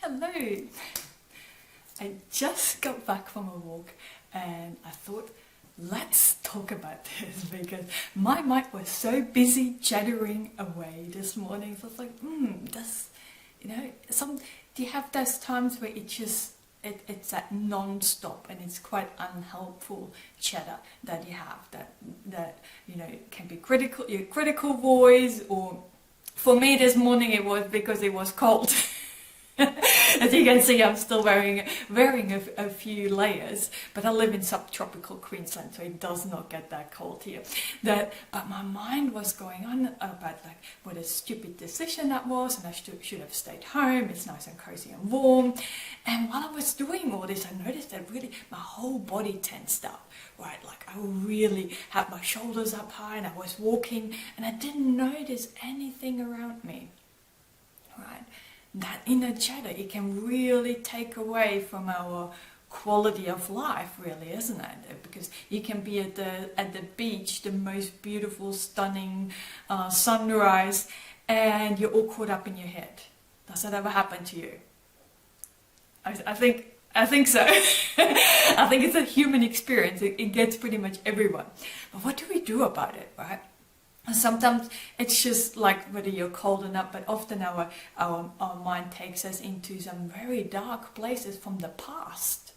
Hello! I just got back from a walk and I thought, let's talk about this because my mind was so busy chattering away this morning. So I was like, do you have those times where it's that non-stop and it's quite unhelpful chatter that you have that can be critical, your critical voice, or for me this morning it was because it was cold. As you can see, I'm still wearing a few layers, but I live in subtropical Queensland, so it does not get that cold here. But my mind was going on about like what a stupid decision that was, and I should have stayed home. It's nice and cozy and warm. And while I was doing all this, I noticed that really my whole body tensed up. Right, like I really had my shoulders up high, and I was walking, and I didn't notice anything around me. Right. That inner chatter, it can really take away from our quality of life, really, isn't it? Because you can be at the beach, the most beautiful, stunning sunrise, and you're all caught up in your head. Does that ever happen to you? I think so. I think it's a human experience. It gets pretty much everyone. But what do we do about it, right? Sometimes it's just like whether you're cold enough, but often our mind takes us into some very dark places from the past,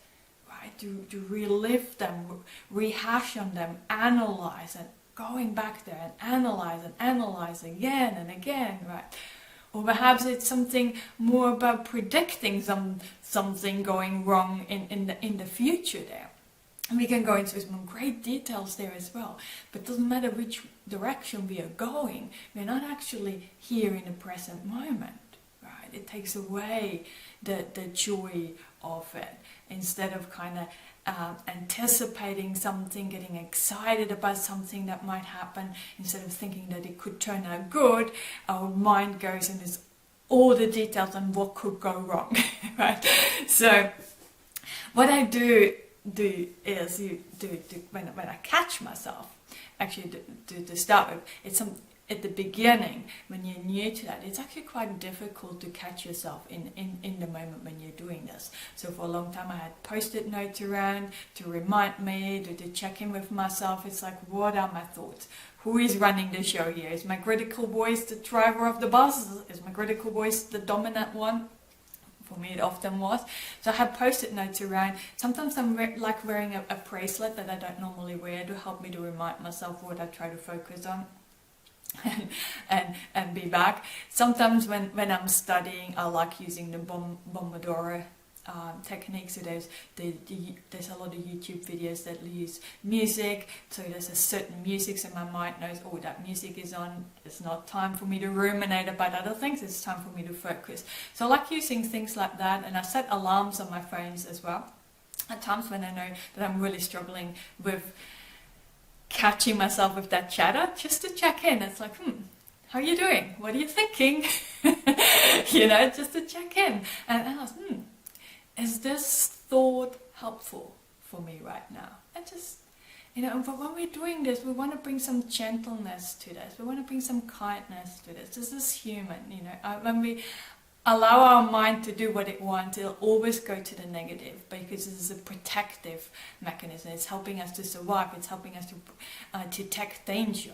right? To relive them, rehash on them, analyze, and going back there and analyze again and again, right? Or perhaps it's something more about predicting something going wrong in the future there. And we can go into some great details there as well. But it doesn't matter which direction we are going, we're not actually here in the present moment, right? It takes away the joy of it. Instead of kind of anticipating something, getting excited about something that might happen, instead of thinking that it could turn out good, our mind goes and there's all the details on what could go wrong, right? So what I do is when I catch myself, actually to start with, it's at the beginning when you're new to that, it's actually quite difficult to catch yourself in the moment when you're doing this. So for a long time I had post-it notes around to remind me, to check in with myself. It's like, what are my thoughts? Who is running the show here? Is my critical voice the driver of the bus? Is my critical voice the dominant one? For me, it often was. So I have post-it notes around. Sometimes I'm like wearing a bracelet that I don't normally wear to help me to remind myself what I try to focus on and be back. Sometimes when I'm studying, I like using the Pomodoro technique. So there's a lot of YouTube videos that use music. So there's a certain music, so my mind knows, oh, that music is on. It's not time for me to ruminate about other things. It's time for me to focus. So I like using things like that, and I set alarms on my phones as well. At times when I know that I'm really struggling with catching myself with that chatter, just to check in. It's like, how are you doing? What are you thinking? Just to check in and ask, is this thought helpful for me right now? And just, but when we're doing this, we want to bring some gentleness to this. We want to bring some kindness to this. This is human, when we allow our mind to do what it wants, it'll always go to the negative, because this is a protective mechanism. It's helping us to survive. It's helping us to detect danger.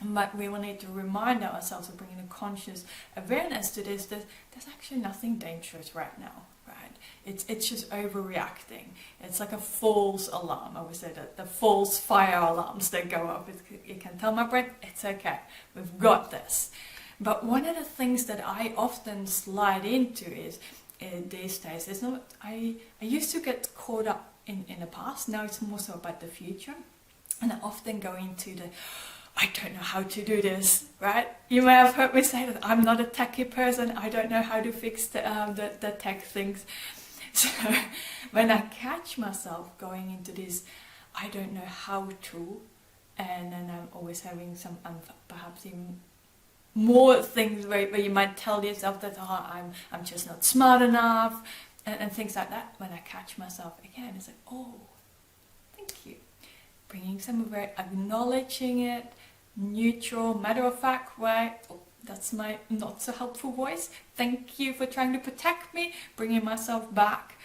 But we will need to remind ourselves of bringing a conscious awareness to this, that there's actually nothing dangerous right now, right? It's just overreacting. It's like a false alarm. I would say that the false fire alarms that go up. You can tell my brain, it's okay, we've got this. But one of the things that I often slide into is, these days, it's not, I used to get caught up in the past. Now it's more so about the future. And I often go into I don't know how to do this, right? You may have heard me say that I'm not a techie person. I don't know how to fix the tech things. So when I catch myself going into this, I don't know how to, and then I'm always having some, perhaps even more things where you might tell yourself that, I'm just not smart enough, and things like that. When I catch myself again, it's like, oh, thank you. Bringing some of it, acknowledging it, neutral, matter-of-fact way. Oh, That's my not so helpful voice. Thank you for trying to protect me, bringing myself back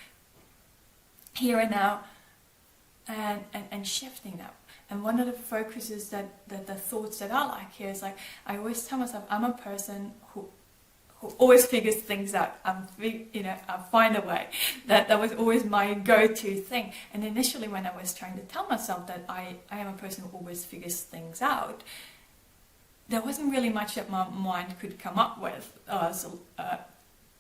here and now, and shifting that. And one of the focuses that the thoughts that I like here is like, I always tell myself I'm a person who always figures things out. I find a way. That was always my go-to thing. And initially, when I was trying to tell myself that I am a person who always figures things out, there wasn't really much that my mind could come up with.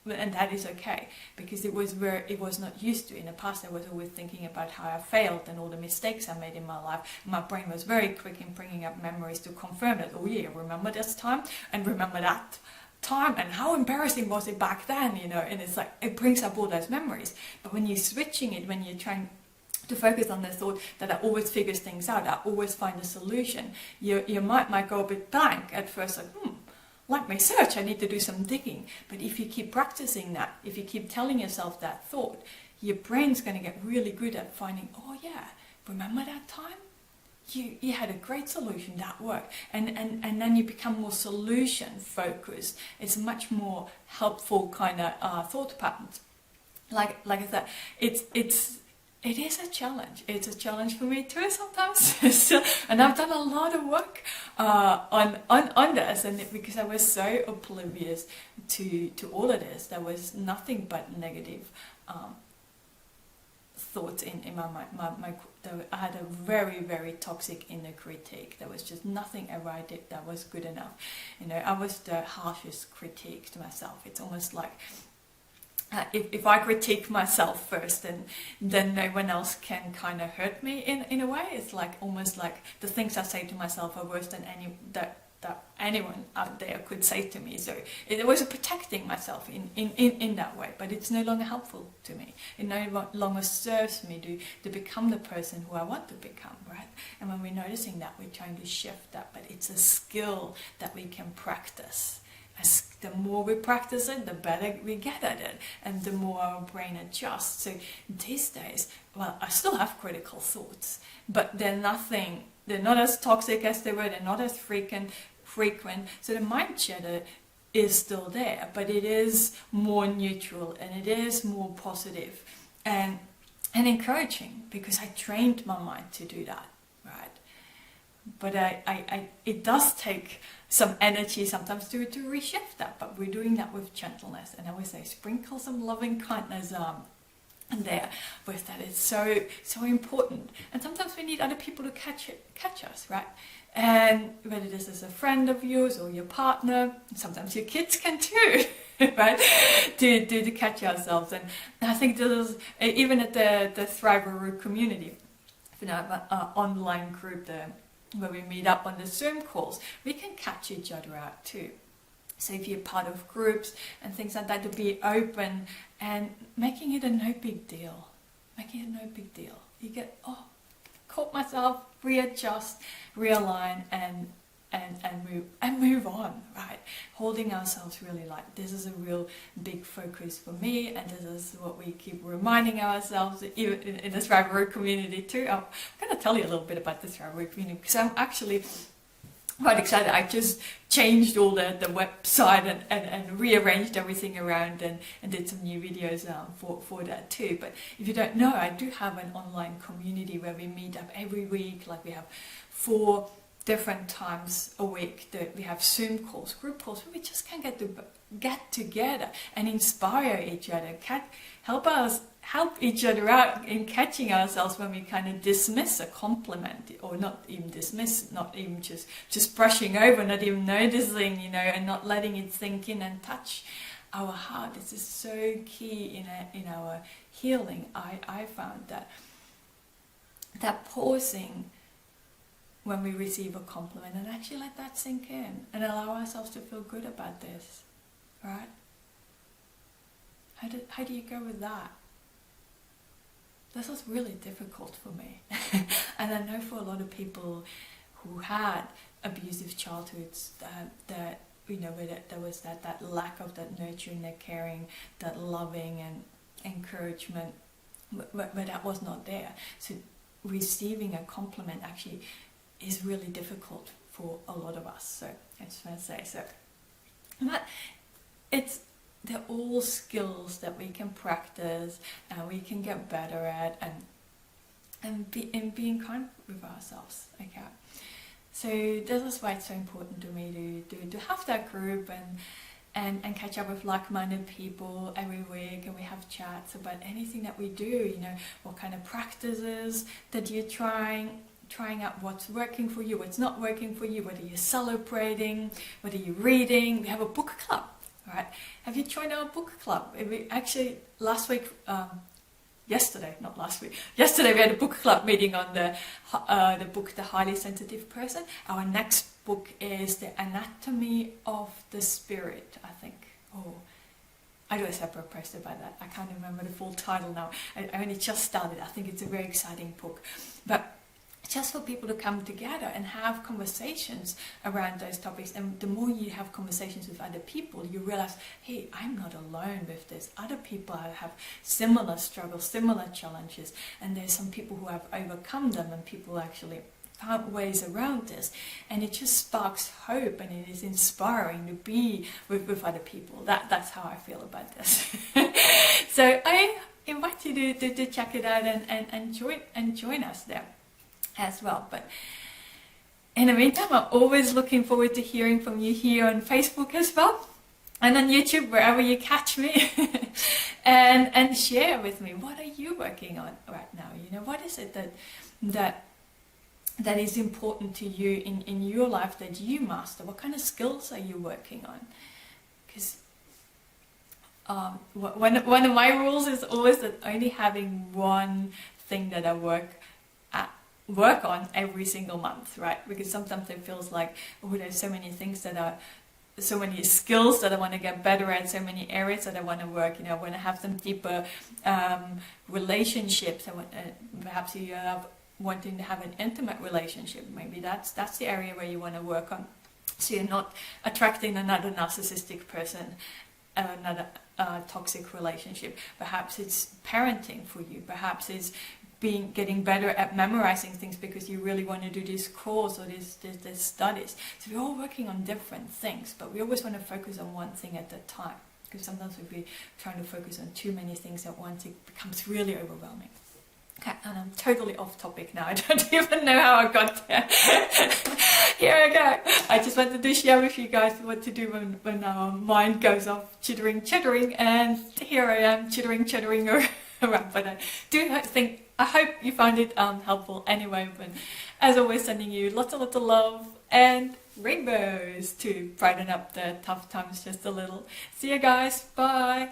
And that is okay, because it was not used to. In the past, I was always thinking about how I failed and all the mistakes I made in my life. My brain was very quick in bringing up memories to confirm that, oh yeah, remember this time and remember that time, and how embarrassing was it back then, and it's like it brings up all those memories. But when you're switching it, when you're trying to focus on the thought that I always figures things out, I always find a solution, your mind might go a bit blank at first, like my search, I need to do some digging. But if you keep practicing that, if you keep telling yourself that thought, your brain's going to get really good at finding, oh yeah, remember that time? You had a great solution, that worked. And then you become more solution focused. It's much more helpful kind of thought patterns. Like I said, it is a challenge. It's a challenge for me too sometimes. And I've done a lot of work on this, and because I was so oblivious to all of this, there was nothing but negative thoughts in my mind. I had a very, very toxic inner critique. There was just nothing I did that was good enough. I was the harshest critique to myself. It's almost like if I critique myself first, then no one else can kind of hurt me in a way. It's like almost like the things I say to myself are worse than that anyone out there could say to me. So it was protecting myself in that way, but it's no longer helpful to me. It no longer serves me to become the person who I want to become, right? And when we're noticing that, we're trying to shift that, but it's a skill that we can practice. The more we practice it, the better we get at it, and the more our brain adjusts. So these days, well, I still have critical thoughts, but they're not as toxic as they were, they're not as frequent. So the mind chatter is still there, but it is more neutral, and it is more positive and encouraging, because I trained my mind to do that, right? But it does take some energy sometimes to reshift that, but we're doing that with gentleness. And I always say, sprinkle some loving kindness there with that. It's so important. And sometimes we need other people to catch us, right? And whether this is a friend of yours or your partner, sometimes your kids can too, right? To catch ourselves. And I think this is, even at the Thriver community, an online group there, where we meet up on the Zoom calls, we can catch each other out too. So if you're part of groups and things like that, to be open and making it a no big deal. Making it no big deal. You get, caught myself, readjust, realign, and move on, right? Holding ourselves really light. This is a real big focus for me, and this is what we keep reminding ourselves in the Thriver community too. I'm going to tell you a little bit about the Thriver community, because I'm actually quite excited. I just changed all the website and rearranged everything around, and did some new videos for that too. But if you don't know, I do have an online community where we meet up every week. Like, we have 4 different times a week that we have Zoom calls, group calls, where we just can get together and inspire each other, help each other out in catching ourselves when we kind of dismiss a compliment, or not even dismiss, not even just brushing over, not even noticing, and not letting it sink in and touch our heart. This is so key in our healing. I found that pausing when we receive a compliment, and actually let that sink in and allow ourselves to feel good about this, right? How do you go with that? This was really difficult for me. And I know for a lot of people who had abusive childhoods, that where there was that lack of that nurturing, that caring, that loving and encouragement, but that was not there. So receiving a compliment actually is really difficult for a lot of us. So I just want to say, so But they're all skills that we can practice and we can get better at, and being kind with ourselves. Okay, so this is why it's so important to me to have that group and catch up with like-minded people every week, and we have chats about anything that we do, you know, what kind of practices that you're trying out, what's working for you, what's not working for you, whether you're celebrating, whether you're reading. We have a book club, right? Have you joined our book club? We actually, yesterday we had a book club meeting on the book The Highly Sensitive Person. Our next book is The Anatomy of the Spirit, I think. Oh, I do a separate post about that. I can't remember the full title now. I only just started. I think it's a very exciting book. But just for people to come together and have conversations around those topics. And the more you have conversations with other people, you realize, hey, I'm not alone with this. Other people have similar struggles, similar challenges, and there's some people who have overcome them, and people actually found ways around this. And it just sparks hope, and it is inspiring to be with other people. That's how I feel about this. So I invite you to check it out and join us there as well. But in the meantime, I'm always looking forward to hearing from you here on Facebook as well, and on YouTube, wherever you catch me. and share with me, what are you working on right now? You know, what is it that is important to you in your life that you master? What kind of skills are you working on? Because one of my rules is always that only having one thing that I work on every single month, right? Because sometimes it feels like, oh, there's so many things so many skills that I want to get better at, so many areas that I want to work. You know, I want to have some deeper relationships. Perhaps you are wanting to have an intimate relationship. Maybe that's the area where you want to work on. So you're not attracting another narcissistic person, another toxic relationship. Perhaps it's parenting for you. Perhaps it's getting better at memorizing things because you really want to do this course or this studies. So we're all working on different things, but we always want to focus on one thing at a time, because sometimes we'll be trying to focus on too many things at once. It becomes really overwhelming. Okay, and I'm totally off topic now. I don't even know how I got there. Here I go. I just wanted to share with you guys what to do when our mind goes off chittering, and here I am chittering around. But I hope you find it helpful anyway. But as always, sending you lots of love and rainbows to brighten up the tough times just a little. See you guys. Bye.